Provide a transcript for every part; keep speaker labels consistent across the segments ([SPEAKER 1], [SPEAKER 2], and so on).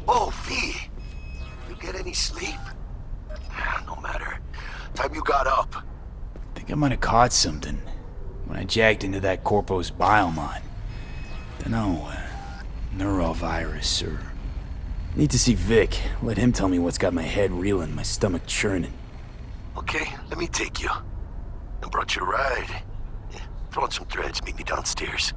[SPEAKER 1] Oh, V! You get any sleep? No matter. Time you got up.
[SPEAKER 2] Think I might have caught something when I jacked into that Corpo's biomon. Dunno, neurovirus or... Need to see Vic. Let him tell me what's got my head reeling, my stomach churning.
[SPEAKER 1] Okay, let me take you. I brought you a ride. Yeah, throw on some threads, meet me downstairs.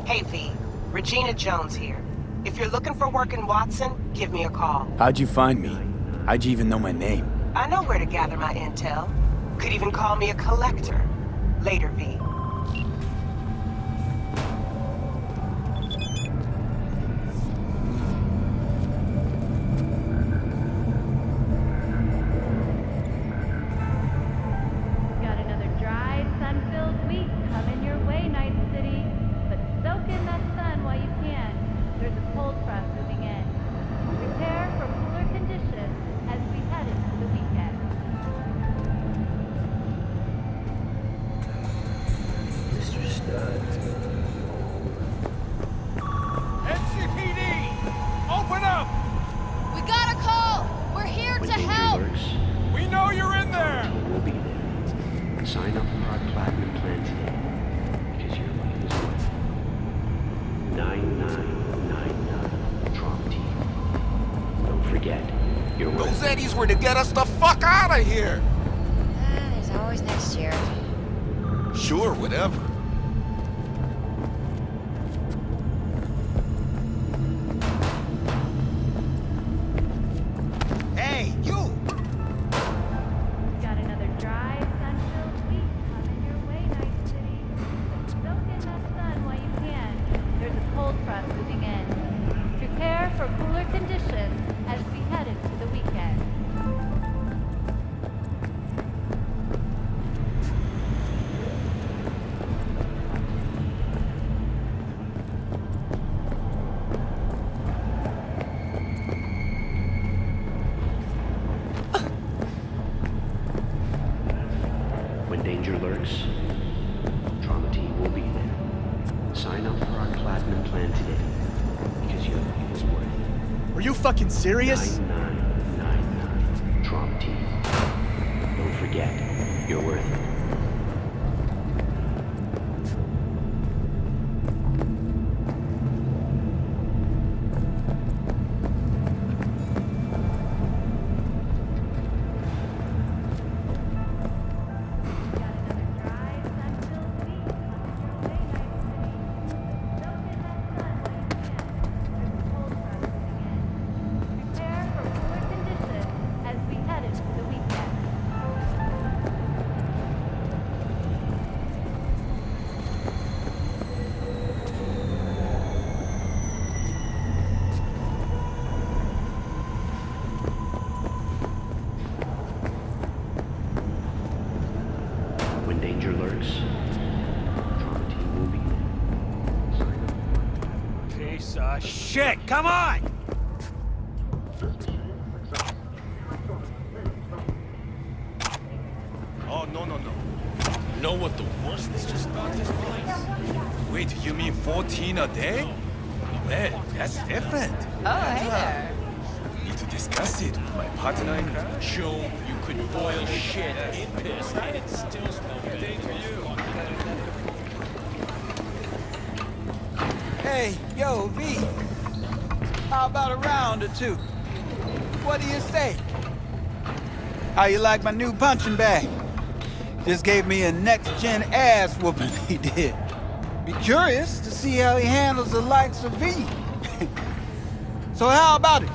[SPEAKER 3] Hey, V. Regina Jones here. If you're looking for work in Watson, give me a call.
[SPEAKER 2] How'd you find me? How'd you even know my name?
[SPEAKER 3] I know where to gather my intel. Could even call me a collector. Later, V.
[SPEAKER 4] Sign up for our platinum plan today, because your life is worth 9999 Trump team. Don't forget, you're worth...
[SPEAKER 1] Those Eddies were to get us the fuck out of here!
[SPEAKER 5] There's always next year.
[SPEAKER 1] Sure, whatever. Hey, you!
[SPEAKER 6] Got another dry, sun-filled week coming your way, Night City. Soak in that sun while you can. There's a cold front moving in. Prepare for cooler conditions as we head into the weekend.
[SPEAKER 2] fucking serious?
[SPEAKER 4] 9999 Trump team. Don't forget, you're worth it. When danger lurks, Trump team will be there. Sign up.
[SPEAKER 2] Piece of shit, come on!
[SPEAKER 7] Oh, no. You know what the worst is just about this place?
[SPEAKER 2] Wait, you mean 14 a day? Man, that's different.
[SPEAKER 3] Oh, hey there.
[SPEAKER 2] Need to discuss it with my partner in crime.
[SPEAKER 7] Joe, you could boil shit in piss and it still smell good.
[SPEAKER 8] Hey, yo, V. How about a round or two? What do you say? How you like my new punching bag? Just gave me a next-gen ass whooping, he did. Be curious to see how he handles the likes of V. So how about it?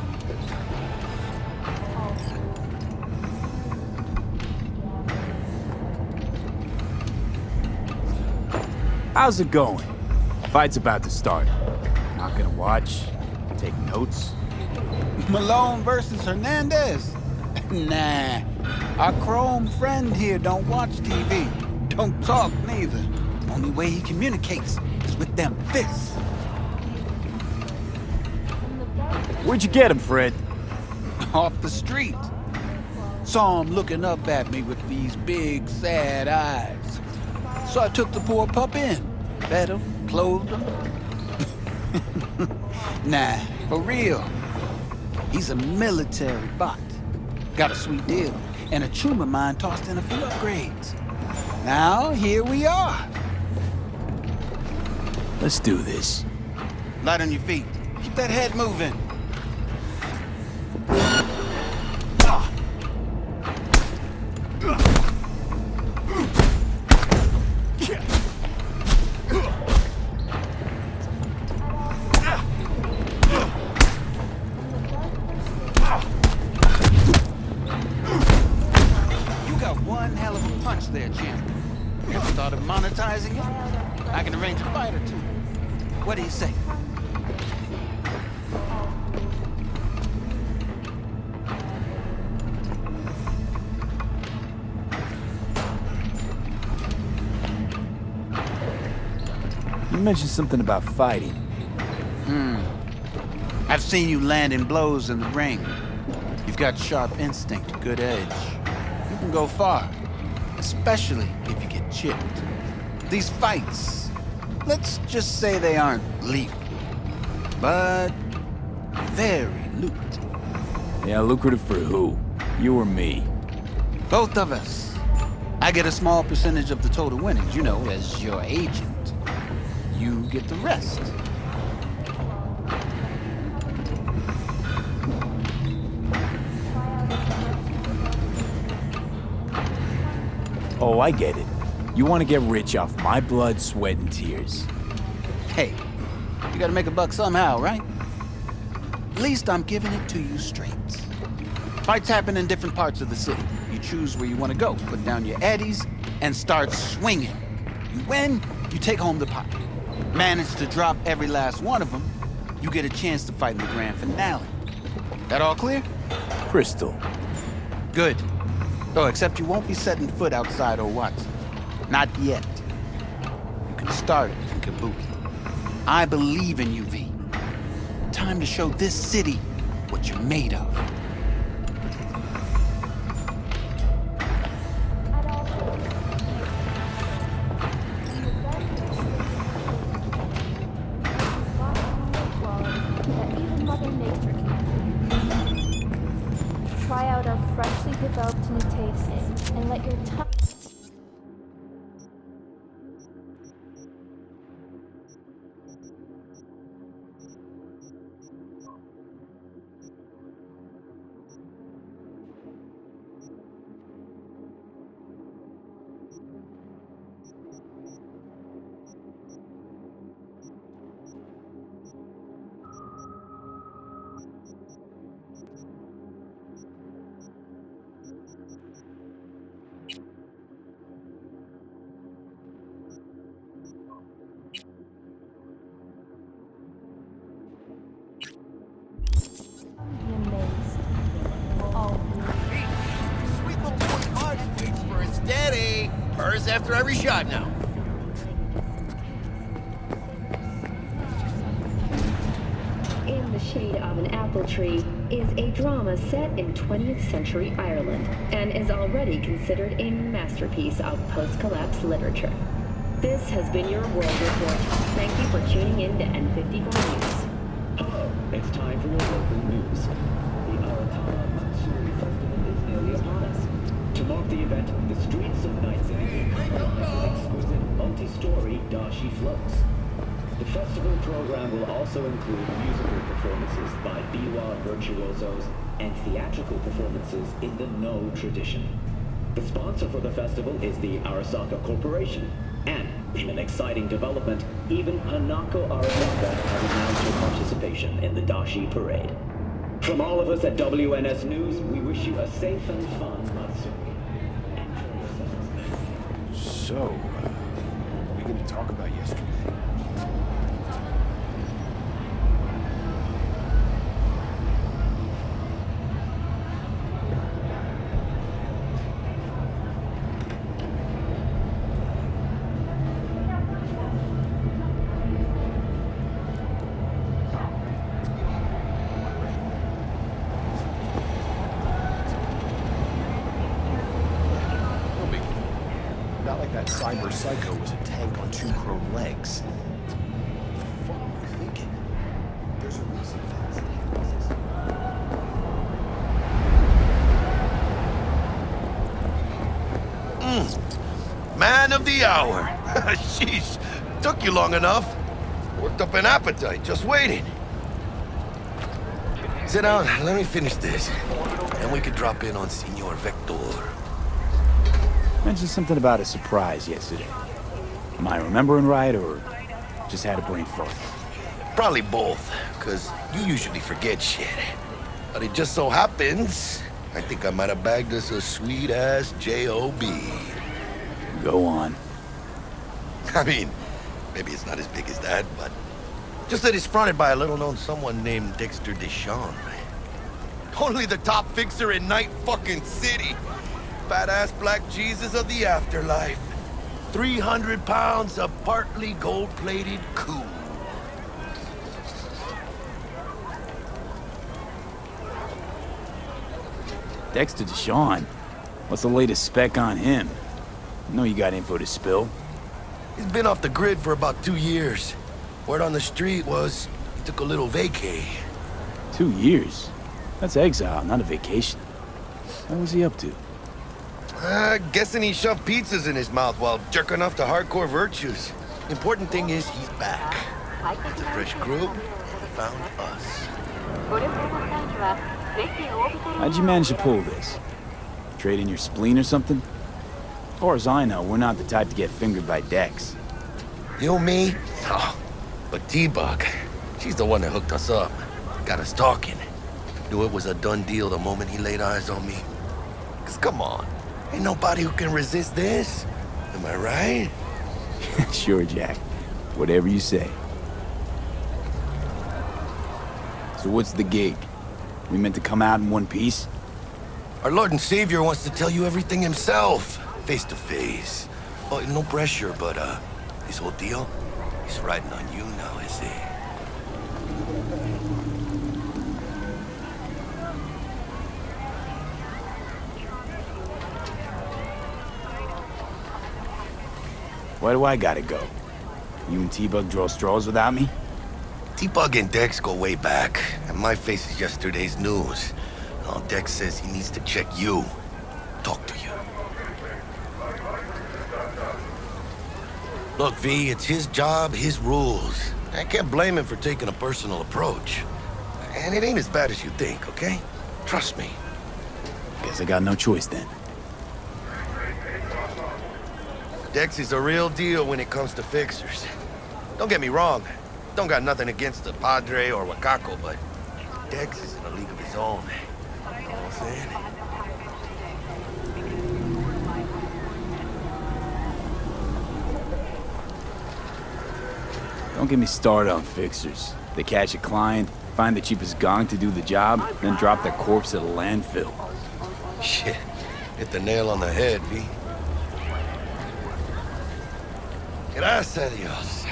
[SPEAKER 2] How's it going? Fight's about to start. Not gonna watch? Take notes?
[SPEAKER 8] Malone versus Hernandez? Nah. Our chrome friend here don't watch TV. Don't talk neither. Only way he communicates is with them fists.
[SPEAKER 2] Where'd you get him, Fred?
[SPEAKER 8] Off the street. Saw him looking up at me with these big, sad eyes. So I took the poor pup in. Fed him, clothed him. Nah, for real. He's a military bot. Got a sweet deal, and a tumor mine tossed in a few upgrades. Now, here we are.
[SPEAKER 2] Let's do this.
[SPEAKER 8] Light on your feet. Keep that head moving. You got one hell of a punch there, champ. Ever thought of monetizing it? I can arrange a fight or two. What do you say?
[SPEAKER 2] You mentioned something about fighting.
[SPEAKER 8] I've seen you landing blows in the ring. You've got sharp instinct, good edge. You can go far, especially if you get chipped. These fights, let's just say they aren't legal, but very lucrative.
[SPEAKER 2] Yeah, lucrative for who? You or me?
[SPEAKER 8] Both of us. I get a small percentage of the total winnings, you know, as your agent. You get the rest.
[SPEAKER 2] Oh, I get it. You want to get rich off my blood, sweat, and tears.
[SPEAKER 8] Hey, you gotta make a buck somehow, right? At least I'm giving it to you straight. Fights happen in different parts of the city. You choose where you want to go, put down your addies, and start swinging. You win, you take home the pot. Manage to drop every last one of them, you get a chance to fight in the grand finale. That all clear?
[SPEAKER 2] Crystal.
[SPEAKER 8] Good. Oh, except you won't be setting foot outside or Watson. Not yet. You can start it in Kabuki. I believe in you, V. Time to show this city what you're made of.
[SPEAKER 6] that even Mother Nature can
[SPEAKER 9] try out our freshly developed new tastes and let your tongue. Be amazed. All of you.
[SPEAKER 1] Sweet little boy Marty waits for it steady. Purrs after every shot now.
[SPEAKER 10] In the Shade of an Apple Tree is a drama set in 20th century Ireland and is already considered a masterpiece of post-collapse literature. This has been your World Report. Thank you for tuning in to N54 News.
[SPEAKER 11] Hello, it's time for your local news. The Aratana Matsuri Festival is nearly upon us. To mark the event, the streets of Night City will have exquisite multi-story dashi floats. The festival program will also include musical performances by biwa virtuosos and theatrical performances in the No tradition. The sponsor for the festival is the Arasaka Corporation, and in an exciting development, even Hanako Arasaka has announced her participation in the Dashi Parade. From all of us at WNS News, we wish you a safe and fun Matsuri. Enjoy yourselves.
[SPEAKER 2] So, we going to talk about yesterday?
[SPEAKER 12] Not like that cyber psycho was a tank on two crowed legs. What are you thinking? There's a reason for
[SPEAKER 1] this. Man of the hour. Sheesh. Took you long enough. Worked up an appetite, just waiting. Sit down, let me finish this. Then we could drop in on Senor Vector.
[SPEAKER 2] Mentioned something about a surprise yesterday. Am I remembering right, or just had a brain fart?
[SPEAKER 1] Probably both, because you usually forget shit. But it just so happens, I think I might have bagged us a sweet-ass J.O.B.
[SPEAKER 2] Go on.
[SPEAKER 1] I mean, maybe it's not as big as that, but just that it's fronted by a little-known someone named Dexter Deshawn. Only the top fixer in Night fucking City. Fat-ass black Jesus of the afterlife. 300 pounds of partly gold-plated cool.
[SPEAKER 2] Dexter Deshawn? What's the latest spec on him? I know you got info to spill.
[SPEAKER 1] He's been off the grid for about 2 years. Word on the street was he took a little vacay.
[SPEAKER 2] 2 years? That's exile, not a vacation. What was he up to?
[SPEAKER 1] Guessing he shoved pizzas in his mouth while jerking off to hardcore virtues. Important thing is he's back. It's a fresh group, and he found us.
[SPEAKER 2] How'd you manage to pull this? Trade in your spleen or something? As far as I know, we're not the type to get fingered by Dex.
[SPEAKER 1] You, me? Oh, but T-Bug, she's the one that hooked us up. Got us talking. Knew it was a done deal the moment he laid eyes on me. 'Cause come on, ain't nobody who can resist this. Am I right?
[SPEAKER 2] Sure, Jack. Whatever you say. So what's the gig? We meant to come out in one piece?
[SPEAKER 1] Our Lord and Savior wants to tell you everything himself, face to face. Oh, no pressure, but this whole deal, he's riding on you now, is he?
[SPEAKER 2] Why do I gotta go? You and T-Bug draw straws without me?
[SPEAKER 1] T-Bug and Dex go way back, and my face is yesterday's news. No, Dex says he needs to check you. Talk to you. Look, V, it's his job, his rules. I can't blame him for taking a personal approach. And it ain't as bad as you think, okay? Trust me.
[SPEAKER 2] Guess I got no choice then.
[SPEAKER 1] Dex is a real deal when it comes to fixers. Don't get me wrong. Don't got nothing against the Padre or Wakako, but Dex is in a league of his own. You know what I'm saying?
[SPEAKER 2] Don't get me started on fixers. They catch a client, find the cheapest gong to do the job, then drop their corpse at a landfill.
[SPEAKER 1] Shit. Hit the nail on the head, V. Gracias a Dios.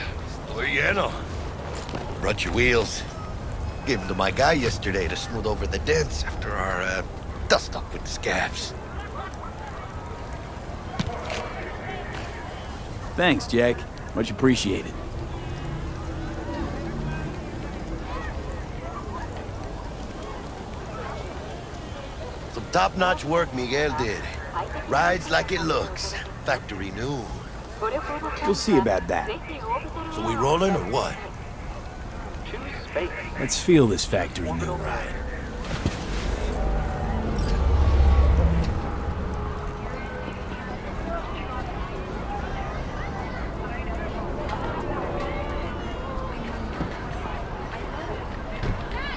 [SPEAKER 1] Estoy lleno. Brought your wheels. Gave them to my guy yesterday to smooth over the dents after our, dust-up with the scabs.
[SPEAKER 2] Thanks, Jack. Much appreciated.
[SPEAKER 1] Some top-notch work Miguel did. Rides like it looks. Factory new.
[SPEAKER 2] We'll see about that.
[SPEAKER 1] So we rolling or what?
[SPEAKER 2] Let's feel this factory new ride.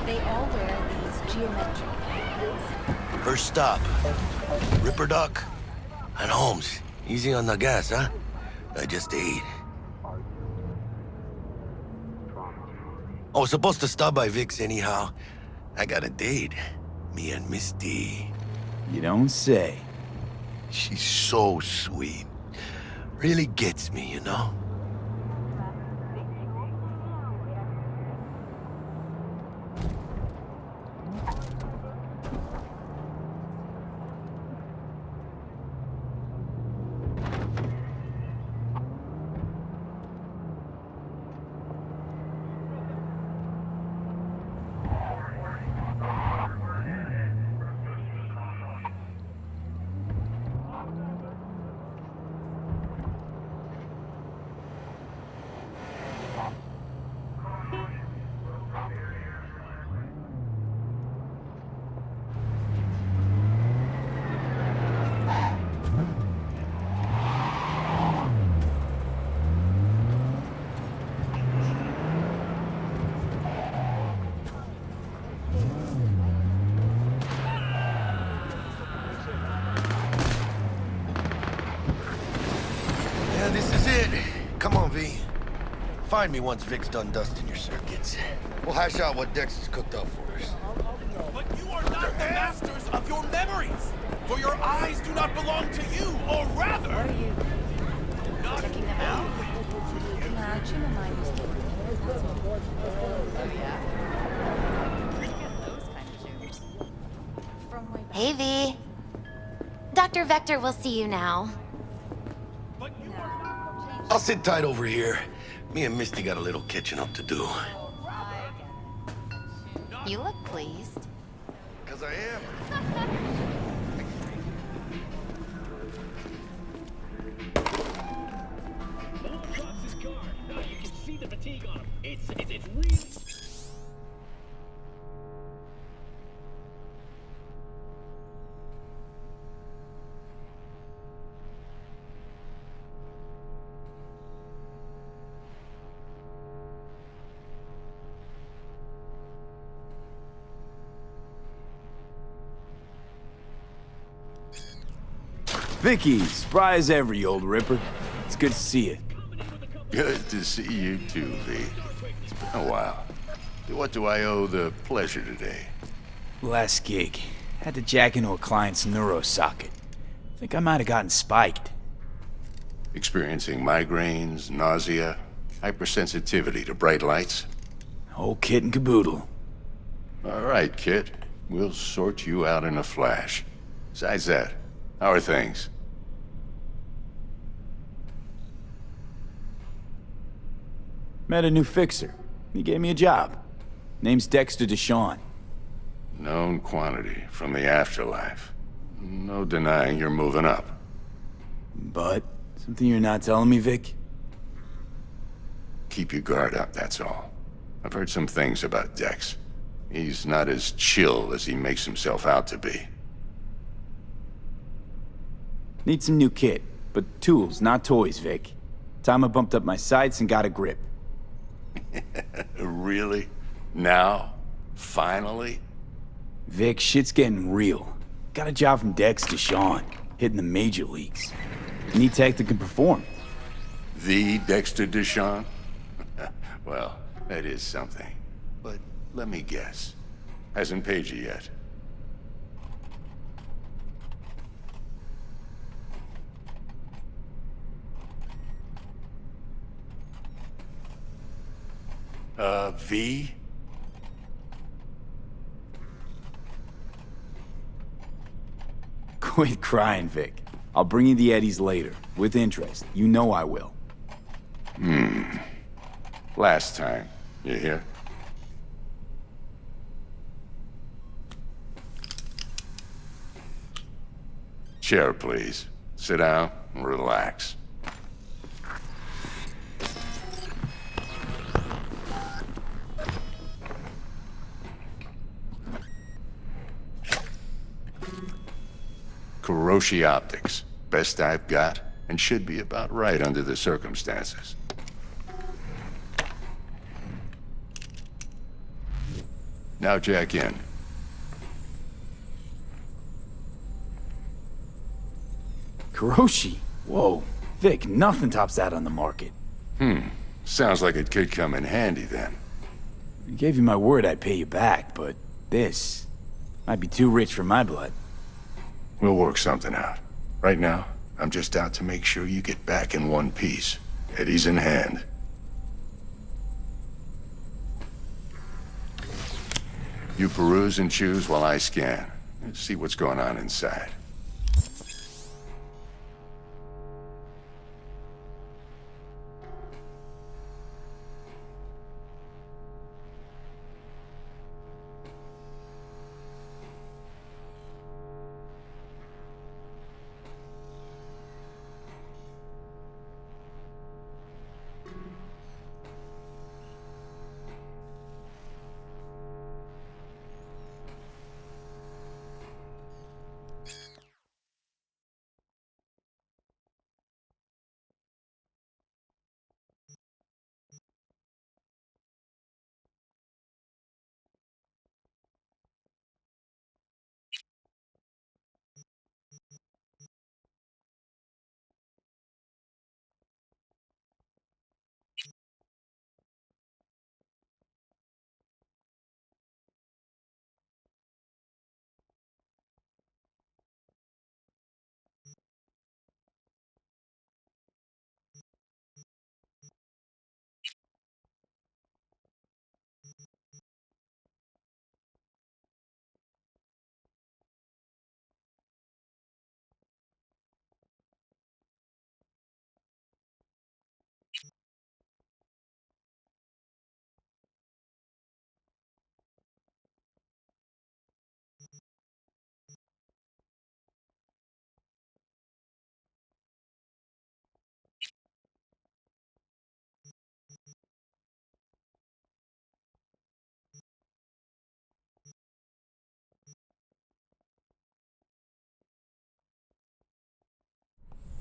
[SPEAKER 13] They all wear these geometric
[SPEAKER 1] First stop. Ripper Duck and Holmes. Easy on the gas, huh? I just ate. I was supposed to stop by Vic's anyhow. I got a date. Me and Misty.
[SPEAKER 2] You don't say.
[SPEAKER 1] She's so sweet. Really gets me, you know? Yeah, this is it. Come on, V. Find me once Vic's done dusting your circuits. We'll hash out what Dex has cooked up for us.
[SPEAKER 7] But you are not the masters of your memories. For your eyes do not belong to you, or rather...
[SPEAKER 13] What are you checking them out? Nah, Chuma mine was Oh, yeah? Those kind of shoes. From way back.
[SPEAKER 5] Hey, V. Dr. Vector will see you now.
[SPEAKER 1] I'll sit tight over here. Me and Misty got a little catching up to do.
[SPEAKER 5] You look pleased.
[SPEAKER 1] 'Cause I am.
[SPEAKER 11] You can see the fatigue on him. It's really...
[SPEAKER 2] Vicky, spry as ever, you old ripper. It's good to see you.
[SPEAKER 14] Good to see you too, V. It's been a while. What do I owe the pleasure today?
[SPEAKER 2] Last gig. Had to jack into a client's neuro socket. Think I might have gotten spiked.
[SPEAKER 14] Experiencing migraines, nausea, hypersensitivity to bright lights?
[SPEAKER 2] Whole kit and caboodle.
[SPEAKER 14] All right, kid. We'll sort you out in a flash. Besides that, how are things?
[SPEAKER 2] Met a new fixer. He gave me a job. Name's Dexter Deshawn.
[SPEAKER 14] Known quantity from the afterlife. No denying you're moving up.
[SPEAKER 2] But something you're not telling me, Vic?
[SPEAKER 14] Keep your guard up, that's all. I've heard some things about Dex. He's not as chill as he makes himself out to be.
[SPEAKER 2] Need some new kit, but tools, not toys, Vic. Time I bumped up my sights and got a grip.
[SPEAKER 14] Really? Now? Finally?
[SPEAKER 2] Vic, shit's getting real. Got a job from Dex to Sean, hitting the major leagues. Need tech that can perform.
[SPEAKER 14] The Dexter Deshawn? Well, that is something. But let me guess. Hasn't paid you yet. V?
[SPEAKER 2] Quit crying, Vic. I'll bring you the eddies later, with interest. You know I will.
[SPEAKER 14] Last time. You hear? Chair, please. Sit down and relax. Kuroshi Optics. Best I've got, and should be about right under the circumstances. Now jack in.
[SPEAKER 2] Kuroshi? Whoa. Vic, nothing tops that on the market.
[SPEAKER 14] Sounds like it could come in handy then.
[SPEAKER 2] I gave you my word I'd pay you back, but this might be too rich for my blood.
[SPEAKER 14] We'll work something out. Right now, I'm just out to make sure you get back in one piece. Eddie's in hand. You peruse and choose while I scan. See what's going on inside.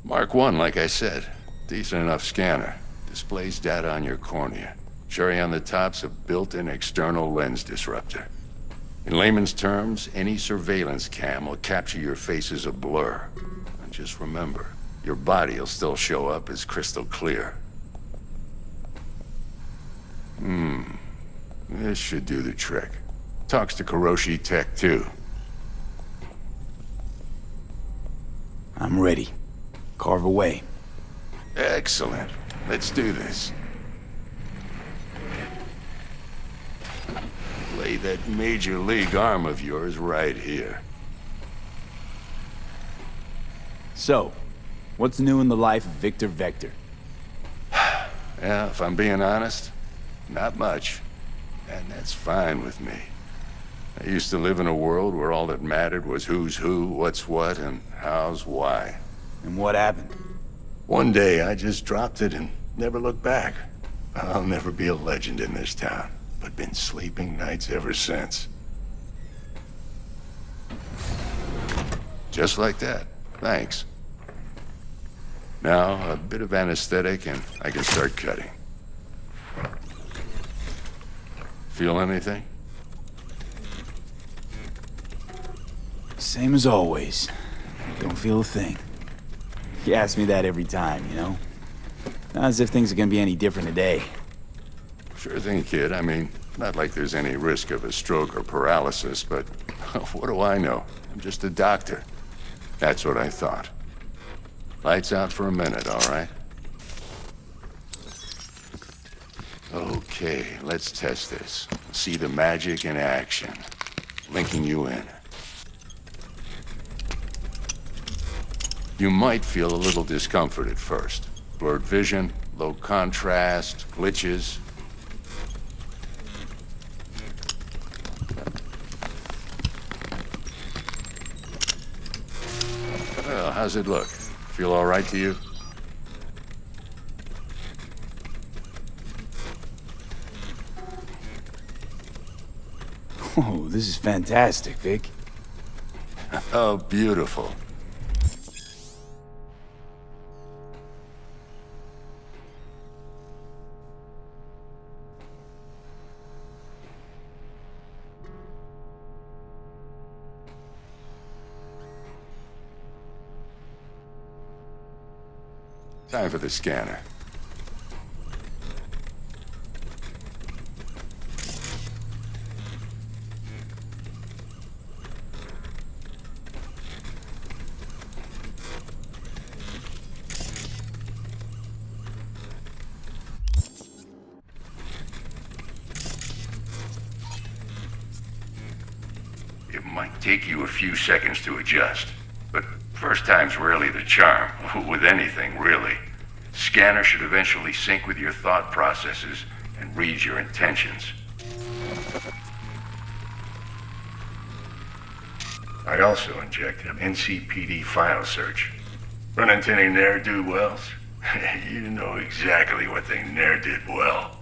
[SPEAKER 14] Mark 1, like I said. Decent enough scanner. Displays data on your cornea. Cherry on the top's a built-in external lens disruptor. In layman's terms, any surveillance cam will capture your face as a blur. And just remember, your body will still show up as crystal clear. This should do the trick. Talks to Kuroshi Tech, too.
[SPEAKER 2] I'm ready. Carve away.
[SPEAKER 14] Excellent. Let's do this. Lay that major league arm of yours right here.
[SPEAKER 2] So, what's new in the life of Victor Vector?
[SPEAKER 14] Yeah, if I'm being honest, not much. And that's fine with me. I used to live in a world where all that mattered was who's who, what's what, and how's why.
[SPEAKER 2] And what happened?
[SPEAKER 14] One day, I just dropped it and never looked back. I'll never be a legend in this town, but been sleeping nights ever since. Just like that. Thanks. Now, a bit of anesthetic and I can start cutting. Feel anything?
[SPEAKER 2] Same as always. Don't feel a thing. You ask me that every time, you know? Not as if things are gonna be any different today.
[SPEAKER 14] Sure thing, kid. I mean, not like there's any risk of a stroke or paralysis, but what do I know? I'm just a doctor. That's what I thought. Lights out for a minute, all right? Okay, let's test this. See the magic in action. Linking you in. You might feel a little discomfort at first. Blurred vision, low contrast, glitches. Well, how's it look? Feel all right to you?
[SPEAKER 2] Oh, this is fantastic, Vic.
[SPEAKER 14] Oh, beautiful. Time for the scanner. It might take you a few seconds to adjust, but first time's rarely the charm, with anything, really. Scanner should eventually sync with your thought processes and read your intentions. I also injected an NCPD file search. Run into any ne'er-do-wells? You know exactly what they ne'er did well.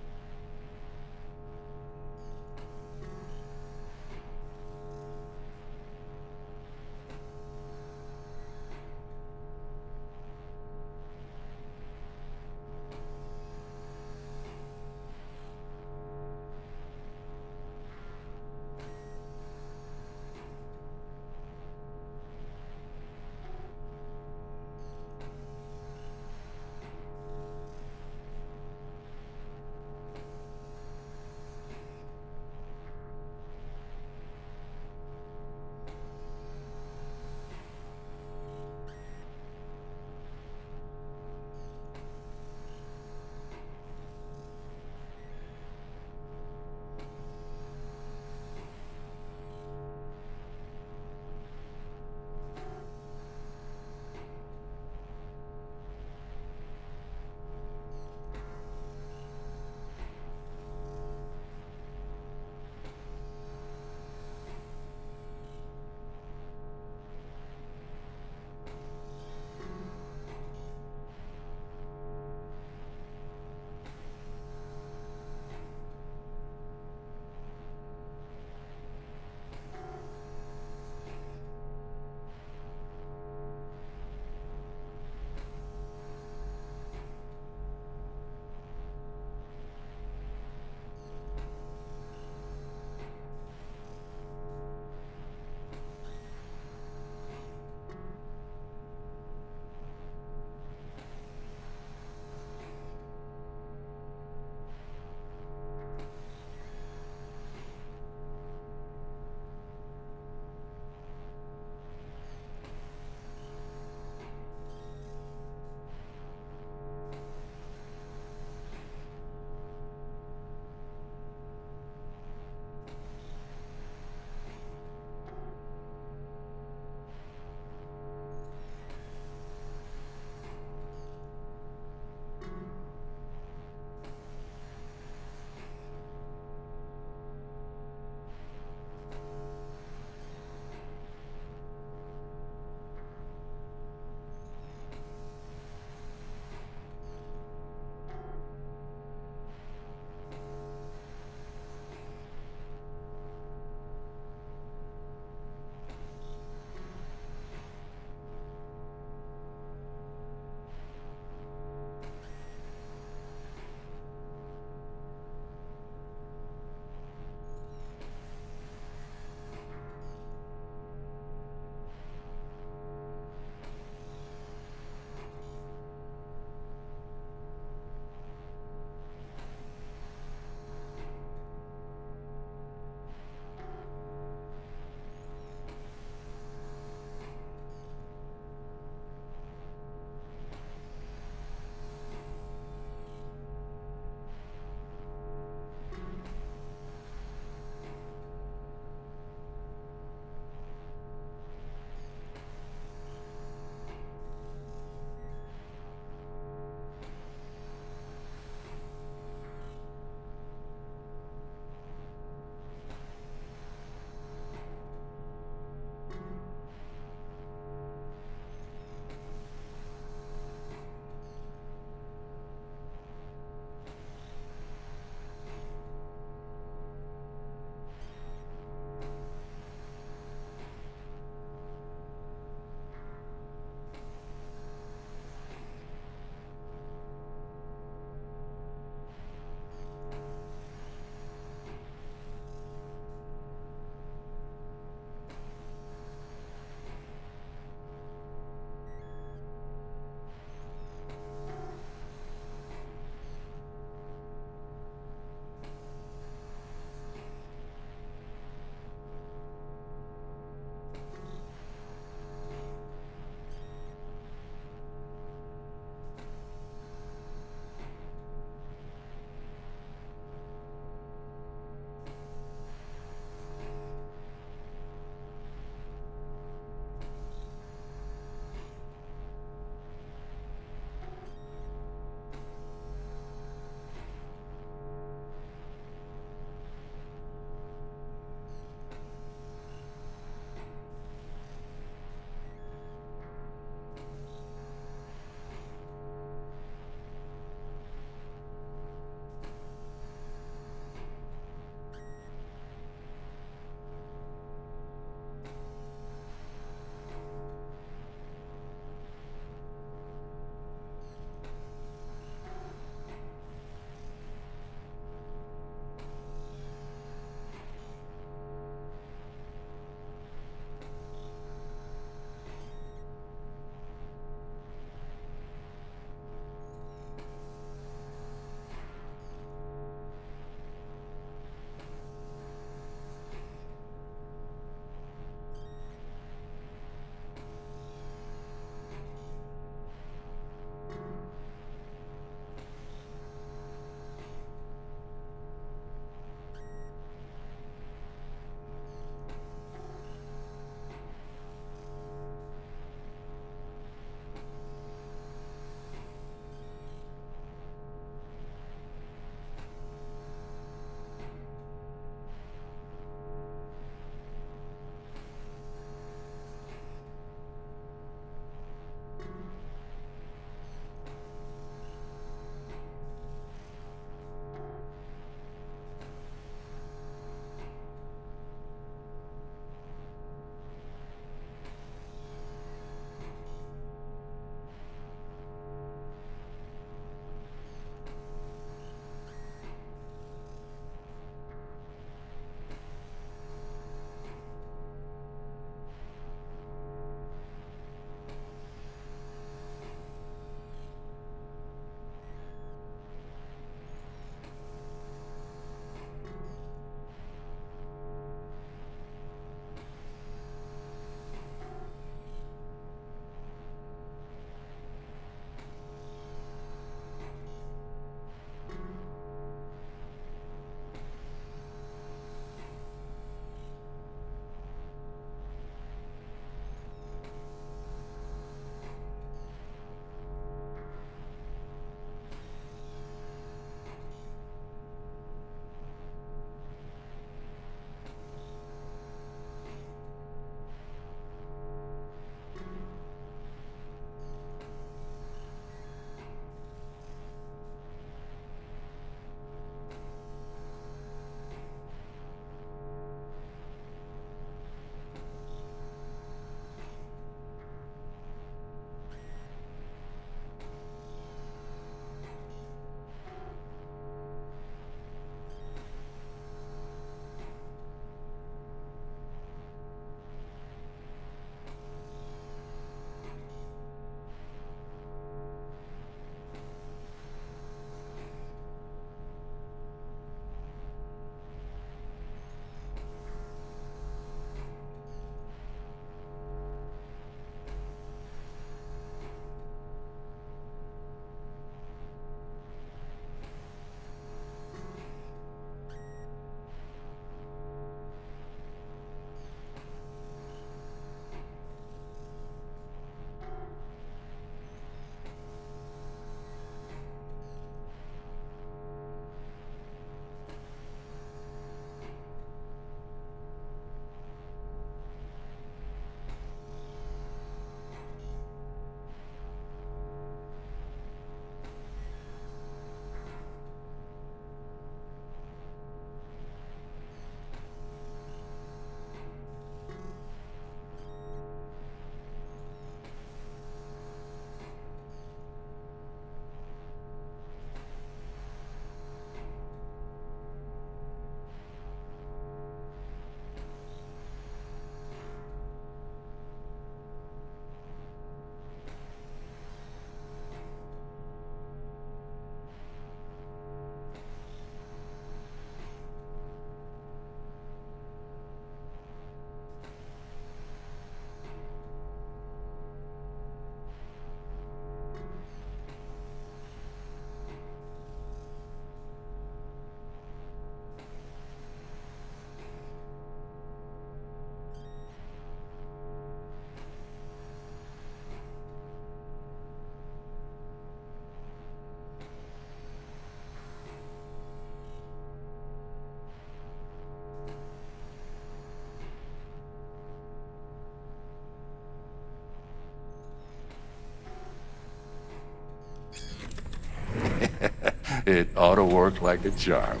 [SPEAKER 14] It ought to work like a charm.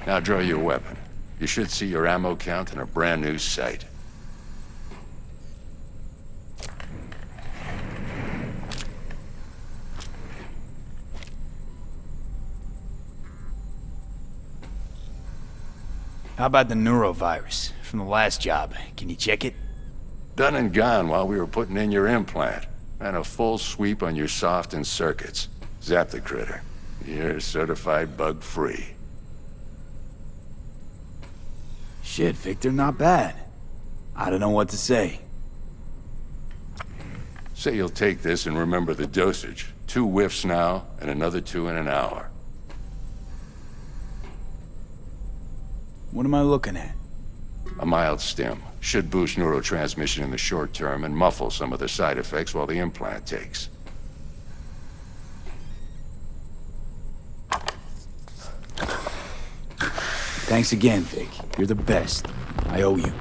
[SPEAKER 14] Now draw your weapon. You should see your ammo count in a brand new sight.
[SPEAKER 2] How about the neurovirus from the last job? Can you check it?
[SPEAKER 14] Done and gone while we were putting in your implant. And a full sweep on your soft and circuits. Zap the critter. You're certified bug-free.
[SPEAKER 2] Shit, Victor, not bad. I don't know what to say.
[SPEAKER 14] Say you'll take this and remember the dosage. 2 whiffs now, and another 2 in an hour.
[SPEAKER 2] What am I looking at?
[SPEAKER 14] A mild stim. Should boost neurotransmission in the short term and muffle some of the side effects while the implant takes.
[SPEAKER 2] Thanks again, Vic. You're the best. I owe you.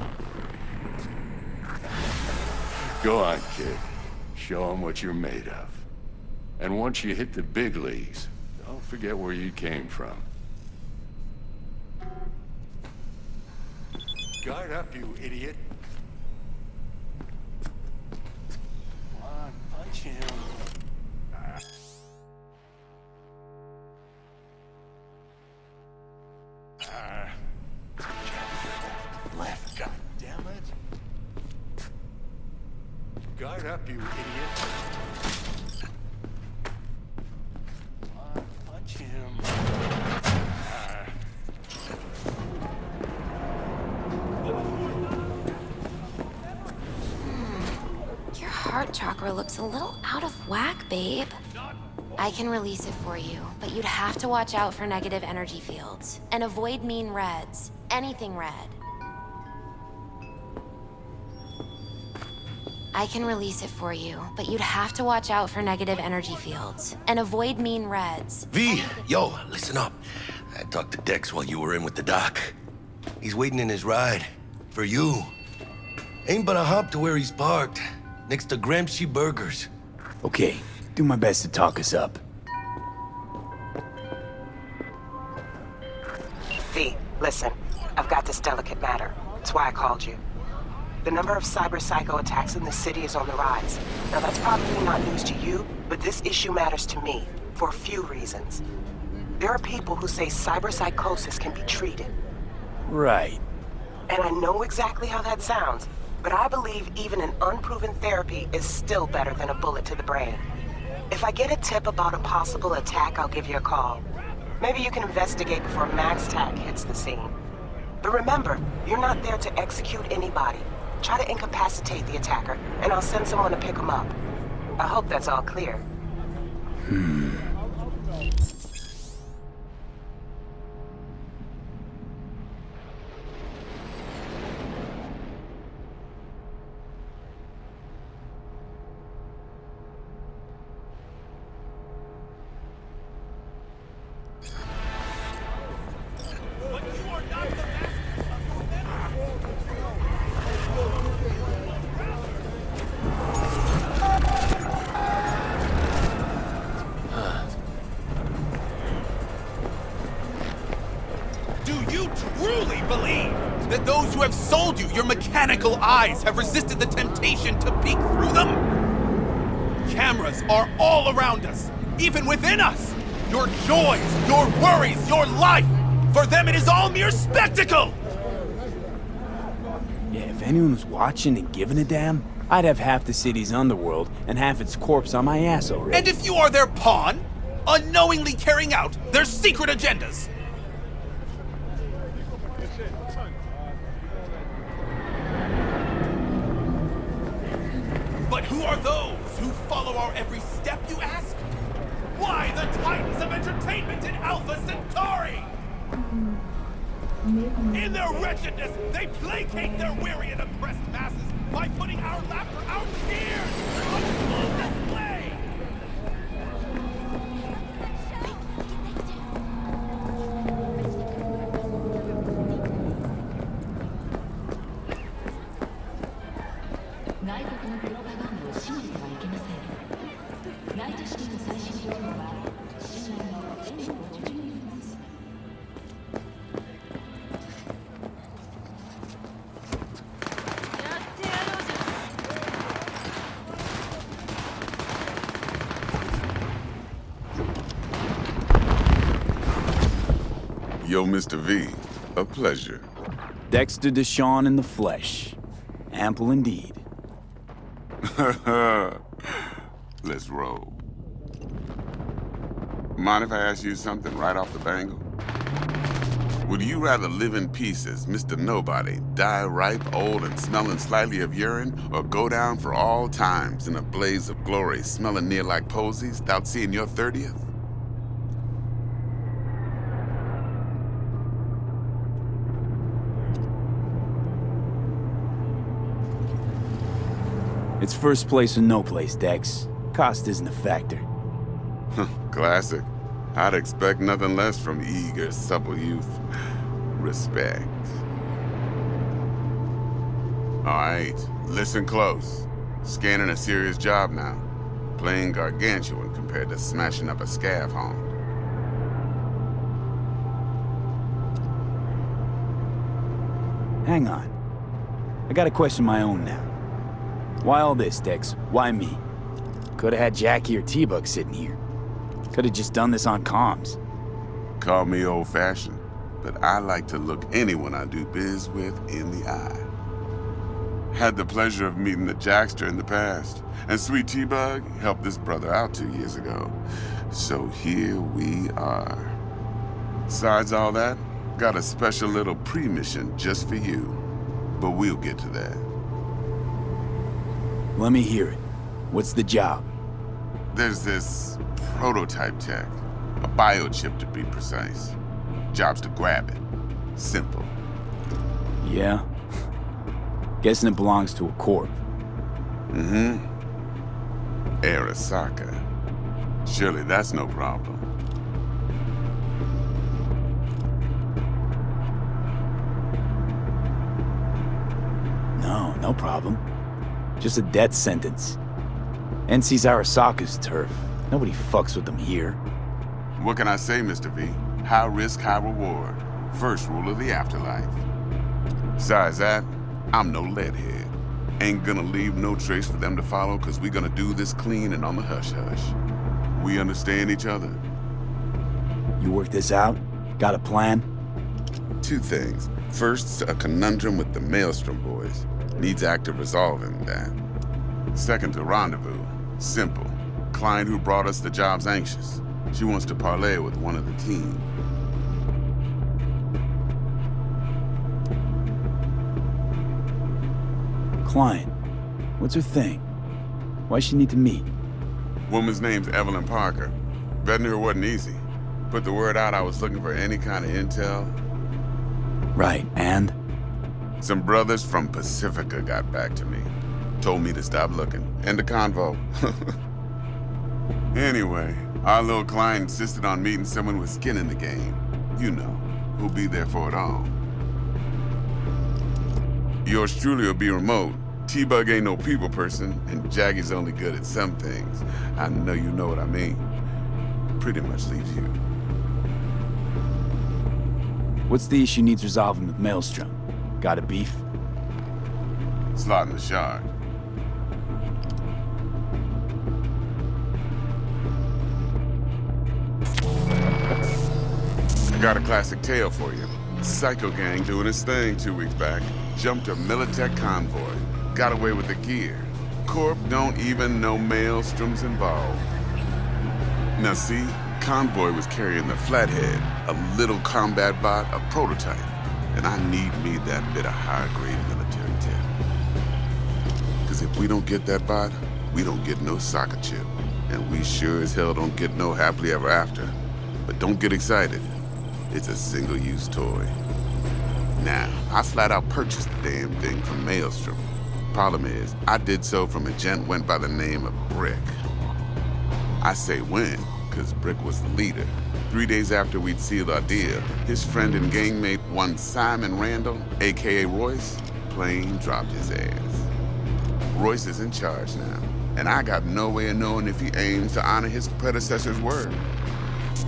[SPEAKER 14] Go on, kid. Show 'em what you're made of. And once you hit the big leagues, don't forget where you came from. Guard up, you idiot. Come on, punch him. Left, god damn it. Guard up, you idiot. Come on, punch him.
[SPEAKER 5] Your heart chakra looks a little out of whack, babe. I can release it for you, but you'd have to watch out for negative energy fields. And avoid mean reds. Anything red. I can release it for you, but you'd have to watch out for negative energy fields. And avoid mean reds.
[SPEAKER 1] V, yo, listen up. I talked to Dex while you were in with the doc. He's waiting in his ride. For you. Ain't but a hop to where he's parked. Next to Gramsci Burgers.
[SPEAKER 2] Okay, do my best to talk us up.
[SPEAKER 3] V, listen. I've got this delicate matter. That's why I called you. The number of cyber psycho attacks in the city is on the rise. Now that's probably not news to you, but this issue matters to me for a few reasons. There are people who say cyber psychosis can be treated.
[SPEAKER 2] Right.
[SPEAKER 3] And I know exactly how that sounds, but I believe even an unproven therapy is still better than a bullet to the brain. If I get a tip about a possible attack, I'll give you a call. Maybe you can investigate before MaxTac hits the scene. But remember, you're not there to execute anybody. Try to incapacitate the attacker, and I'll send someone to pick him up. I hope that's all clear.
[SPEAKER 7] Truly believe that those who have sold you your mechanical eyes have resisted the temptation to peek through them? Cameras are all around us, even within us. Your joys, your worries, your life. For them, it is all mere spectacle.
[SPEAKER 2] Yeah, if anyone was watching and giving a damn, I'd have half the city's underworld and half its corpse on my ass already.
[SPEAKER 7] And if you are their pawn, unknowingly carrying out their secret agendas. But who are those who follow our every step, you ask? Why, the titans of entertainment in Alpha Centauri! In their wretchedness, they placate their weary and oppressed masses by putting our laughter, our tears, on full display!
[SPEAKER 15] Yo, Mr. V, a pleasure.
[SPEAKER 2] Dexter Deshawn in the flesh. Ample indeed.
[SPEAKER 15] Let's roll. Mind if I ask you something right off the bangle? Would you rather live in peace as Mr. Nobody, die ripe, old, and smelling slightly of urine, or go down for all times in a blaze of glory, smelling near like posies, without seeing your 30th?
[SPEAKER 2] It's first place or no place, Dex. Cost isn't a factor.
[SPEAKER 15] Classic. I'd expect nothing less from eager, supple youth. Respect. All right, listen close. Scanning a serious job now. Playing gargantuan compared to smashing up a scav home.
[SPEAKER 2] Hang on. I got a question of my own now. Why all this, Dex? Why me? Could've had Jackie or T-Bug sitting here. Could've just done this on comms.
[SPEAKER 15] Call me old-fashioned, but I like to look anyone I do biz with in the eye. Had the pleasure of meeting the Jackster in the past, and Sweet T-Bug helped this brother out 2 years ago. So here we are. Besides all that, got a special little pre-mission just for you. But we'll get to that.
[SPEAKER 2] Let me hear it. What's the job?
[SPEAKER 15] There's this prototype tech. A biochip to be precise. Job's to grab it. Simple.
[SPEAKER 2] Yeah? Guessing it belongs to a corp.
[SPEAKER 15] Mm-hmm. Arasaka. Surely that's no problem.
[SPEAKER 2] No problem. Just a death sentence. NC's Arasaka's turf. Nobody fucks with them here.
[SPEAKER 15] What can I say, Mr. V? High risk, high reward. First rule of the afterlife. Besides that, I'm no leadhead. Ain't gonna leave no trace for them to follow, cause we gonna do this clean and on the hush-hush. We understand each other.
[SPEAKER 2] You work this out? Got a plan?
[SPEAKER 15] Two things. First, a conundrum with the Maelstrom boys. Needs active resolving that. Second, a rendezvous. Simple. Client who brought us the job's anxious. She wants to parlay with one of the team.
[SPEAKER 2] Client. What's her thing? Why she need to meet?
[SPEAKER 15] Woman's name's Evelyn Parker. Vetting her wasn't easy. Put the word out I was looking for any kind of intel.
[SPEAKER 2] Right, and?
[SPEAKER 15] Some brothers from Pacifica got back to me. Told me to stop looking. End the convo. Anyway, our little client insisted on meeting someone with skin in the game. You know, who'll be there for it all. Yours truly will be remote. T-Bug ain't no people person, and Jaggy's only good at some things. I know you know what I mean. Pretty much leaves you.
[SPEAKER 2] What's the issue needs resolving with Maelstrom? Got a beef?
[SPEAKER 15] Slotting the shard. Got a classic tale for you. Psycho gang doing his thing 2 weeks back. Jumped a Militech convoy. Got away with the gear. Corp don't even know Maelstrom's involved. Now see, convoy was carrying the Flathead, a little combat bot, a prototype. And I need me that bit of high-grade military tech. Cause if we don't get that bot, we don't get no soccer chip. And we sure as hell don't get no happily ever after. But don't get excited. It's a single-use toy. Now, I flat out purchased the damn thing from Maelstrom. Problem is, I did so from a gent went by the name of Brick. I say when, cause Brick was the leader. 3 days after we'd sealed our deal, his friend and gangmate, one Simon Randall, aka Royce, plain dropped his ass. Royce is in charge now, and I got no way of knowing if he aims to honor his predecessor's word.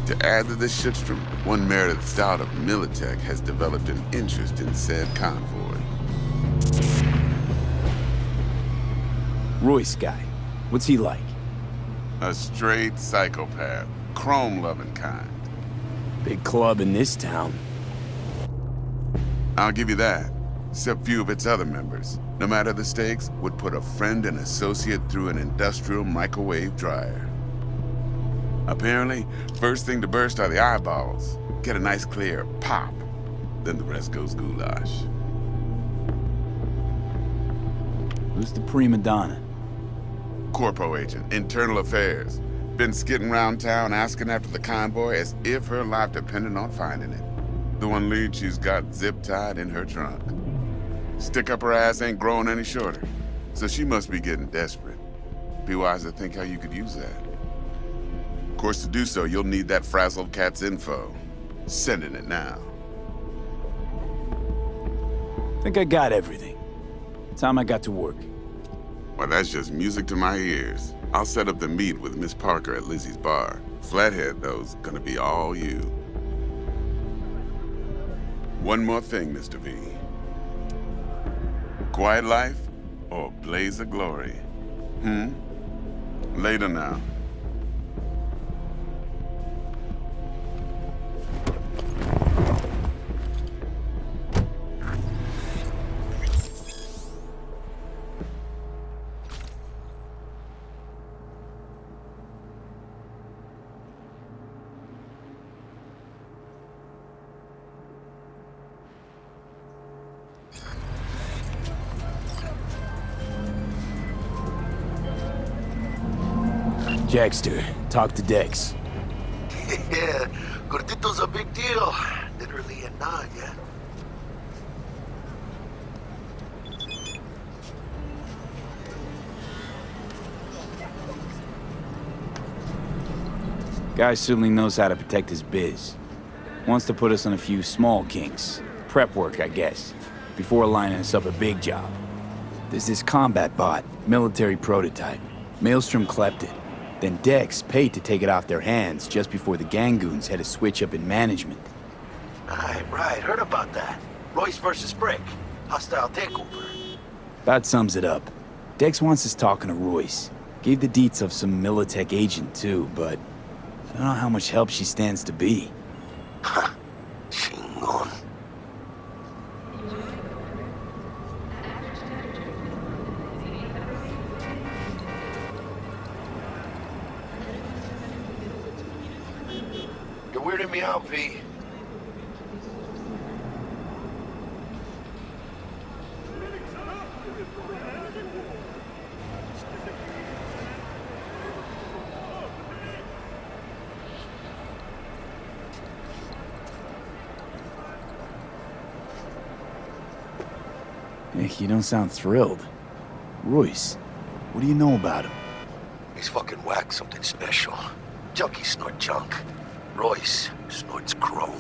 [SPEAKER 15] To add to this shitstorm, one Meredith Stout of Militech has developed an interest in said convoy.
[SPEAKER 2] Royce guy. What's he like?
[SPEAKER 15] A straight psychopath. Chrome-loving kind.
[SPEAKER 2] Big club in this town.
[SPEAKER 15] I'll give you that. Except few of its other members, no matter the stakes, would put a friend and associate through an industrial microwave dryer. Apparently, first thing to burst are the eyeballs. Get a nice clear pop. Then the rest goes goulash.
[SPEAKER 2] Who's the prima donna?
[SPEAKER 15] Corpo agent, internal affairs. Been skidding around town asking after the convoy as if her life depended on finding it. The one lead she's got zip-tied in her trunk. Stick up her ass ain't growing any shorter, so she must be getting desperate. Be wise to think how you could use that. Of course, to do so, you'll need that frazzled cat's info. Sending it now.
[SPEAKER 2] Think I got everything. Time I got to work.
[SPEAKER 15] Well, that's just music to my ears. I'll set up the meet with Miss Parker at Lizzie's bar. Flathead, though's gonna be all you. One more thing, Mr. V. Quiet life or blaze of glory? Later now.
[SPEAKER 2] Jackster, talk to Dex.
[SPEAKER 1] Yeah, Gordito's a big deal. Literally a nod, yeah?
[SPEAKER 2] Guy certainly knows how to protect his biz. Wants to put us on a few small kinks. Prep work, I guess. Before lining us up a big job. There's this combat bot, military prototype. Maelstrom clept it. Then Dex paid to take it off their hands just before the Gangoons had a switch up in management.
[SPEAKER 1] Right, heard about that. Royce versus Brick. Hostile takeover.
[SPEAKER 2] About sums it up. Dex wants us talking to Royce. Gave the deets of some Militech agent too, but I don't know how much help she stands to be.
[SPEAKER 1] Chingon. You're weirding me out, V.
[SPEAKER 2] Hey, you don't sound thrilled. Royce, what do you know about him?
[SPEAKER 1] He's fucking whack, something special. Junkies snort junk. Royce snorts chrome.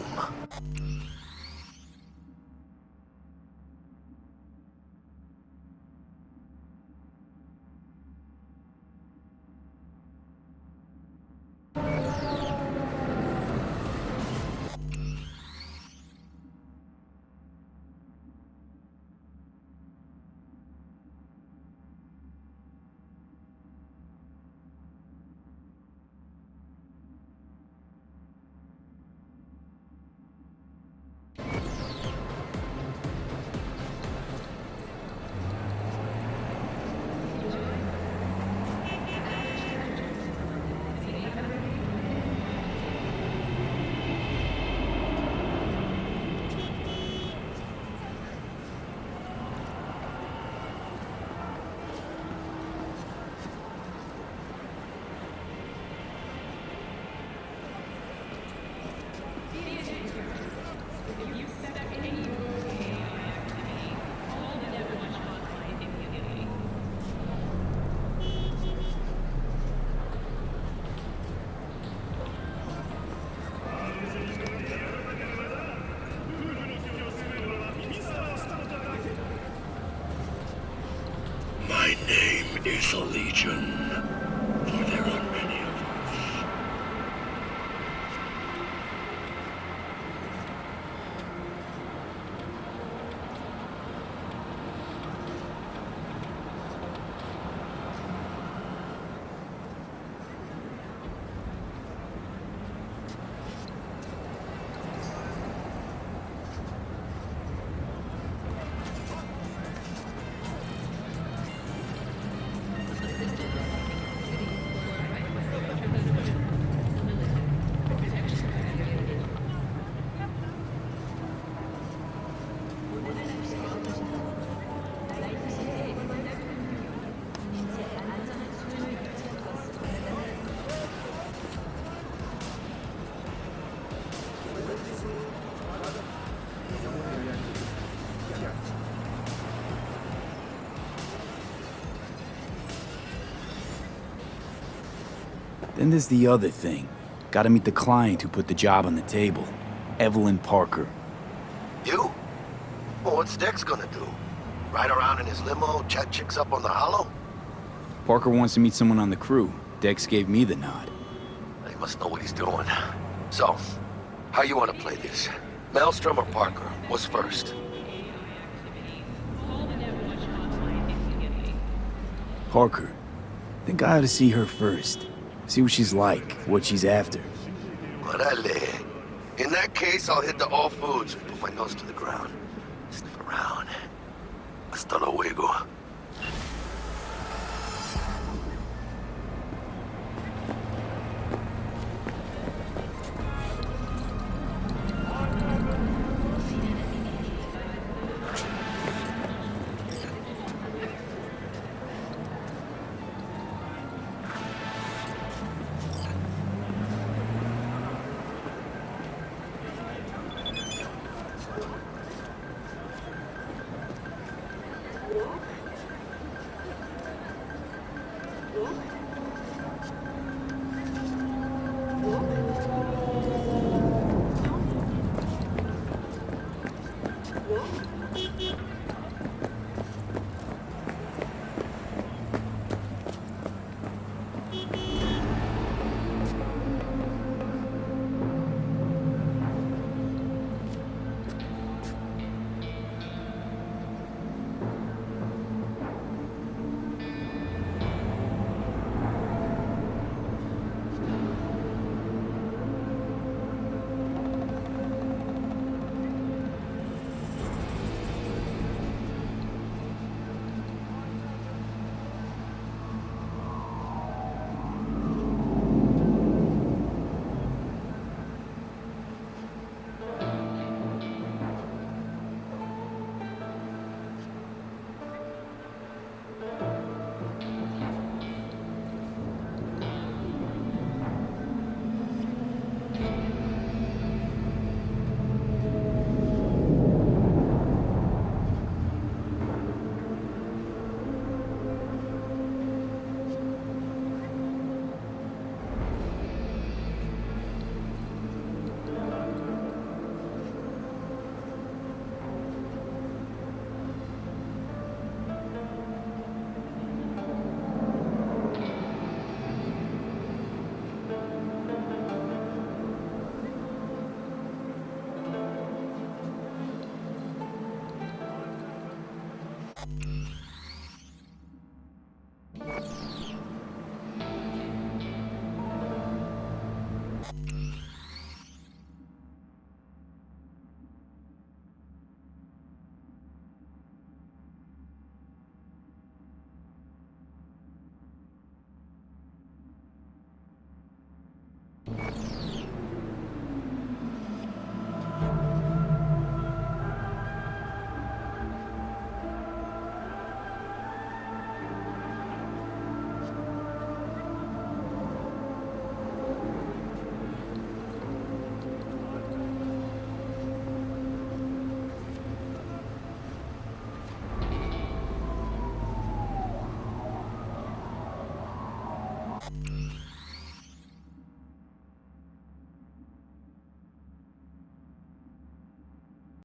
[SPEAKER 1] My name is Legion, for there are many of us.
[SPEAKER 2] Then there's the other thing. Gotta meet the client who put the job on the table. Evelyn Parker.
[SPEAKER 1] You? Well, what's Dex gonna do? Ride around in his limo, chat chicks up on the hollow?
[SPEAKER 2] Parker wants to meet someone on the crew. Dex gave me the nod.
[SPEAKER 1] He must know what he's doing. So, how you want to play this? Maelstrom or Parker? What's first?
[SPEAKER 2] Parker. Think I ought to see her first. See what she's like, what she's after.
[SPEAKER 1] Órale. In that case, I'll hit the all foods and put my nose to the ground. Sniff around. Hasta luego.